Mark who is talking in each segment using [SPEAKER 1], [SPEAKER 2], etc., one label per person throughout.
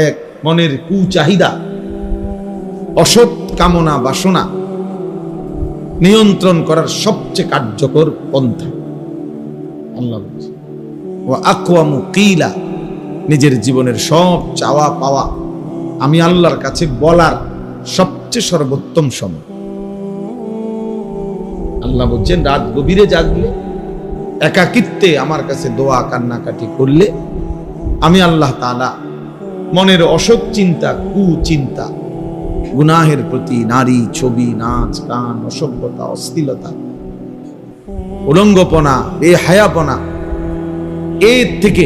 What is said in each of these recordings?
[SPEAKER 1] এক মনের কুচাহিদা, অসৎ কামনা বাসনা নিয়ন্ত্রণ করার সবচেয়ে কার্যকর পন্থা। আল্লাহ বলছে ওয়া আকওয়ামু কিলা, নিজের জীবনের সব চাওয়া পাওয়া আমি আল্লাহর কাছে বলার সবচেয়ে সর্বোত্তম সময়। আল্লাহ বলছেন রাত গভীরে জাগলে, একাকিত্বে আমার কাছে দোয়া কান্নাকাটি করলে আমি আল্লাহ তাআলা মনের অসৎ চিন্তা, কুচিন্তা, গুনাহের প্রতি, নারী, ছবি, নাচ, গান, অসভ্যতা, অশ্লীলতা, উলঙ্গপনা, বেহায়াপনা, এর থেকে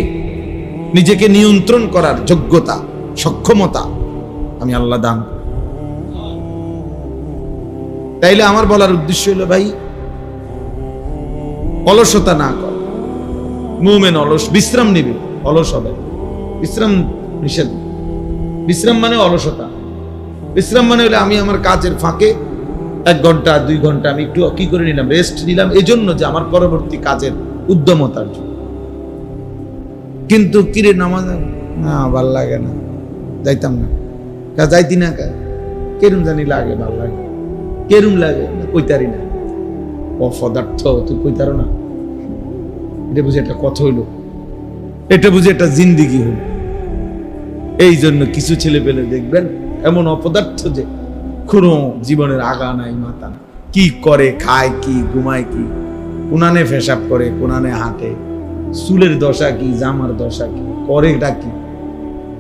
[SPEAKER 1] নিজেকে নিয়ন্ত্রণ করার যোগ্যতা, সক্ষমতা আমি আল্লাহ দান। তাইলে আমার বলার উদ্দেশ্য হলো ভাই, অলসতা না কর। মুমিন অলস, বিশ্রাম নিবে, অলস হবে। বিশ্রাম নিষেধ। বিশ্রাম মানে অলসতা। বিশ্রাম মানে হলে আমি আমার কাজের ফাঁকে 1 ঘন্টা 2 ঘন্টা আমি একটু কি করে নিলাম, রেস্ট নিলাম, এই জন্য যে আমার পরবর্তী কাজের উদ্যমতার জন্য। কিন্তু কিরে নামাজ না ভাল লাগে না, যাইতাম না, যাইতি না, কেরুম জানি লাগে, ভাল লাগে, কেরুম লাগে, কইতারি না, অপদার্থ, তুই কইতারো না, এটা বুঝে একটা কথা হইলো, এটা বুঝে একটা জিন্দিগি হইল। এই জন্য কিছু ছেলে পেলে দেখবেন এমন অপদার্থ যে কোনো জীবনের আগা নাই, মাথা নাই, কি করে, খায় কি, ঘুমায় কি, কোনানে পেশাব করে, কোনানে হাঁটে, চুলের দশা কি, জামার দশা কি, করে ডাকি,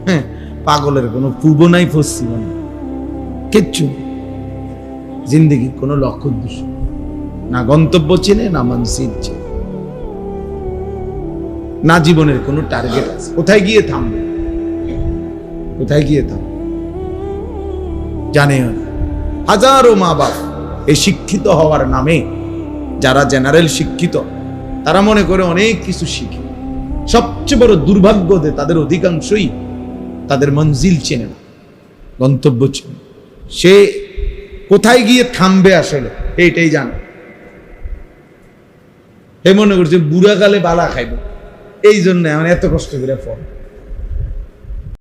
[SPEAKER 1] হ্যাঁ, পাগলের কোনো পূর্ব নাই, পশ্চিম নাই, কিচ্ছু। জিন্দিগি কোনো লক্ষ্য উদ্দেশ্য না, গন্তব্য চিনে না, মানসিক চিনে না, জীবনের কোনো টার্গেট আছে, কোথায় গিয়ে থামবে, কোথায় গিয়ে থামবে জানে। হাজারো মা বাপ এই শিক্ষিত হওয়ার নামে, যারা জেনারেল শিক্ষিত, তারা মনে করে অনেক কিছু শিখে। সবচেয়ে বড় দুর্ভাগ্য যে তাদের অধিকাংশই তাদের মঞ্জিল চেনে না, গন্তব্য চেনে, সে কোথায় গিয়ে থামবে আসলে এইটাই জানে। হে মনে করছে বুড়া কালে বালা খাইবে, এই জন্য এত কষ্ট করে পড়ে।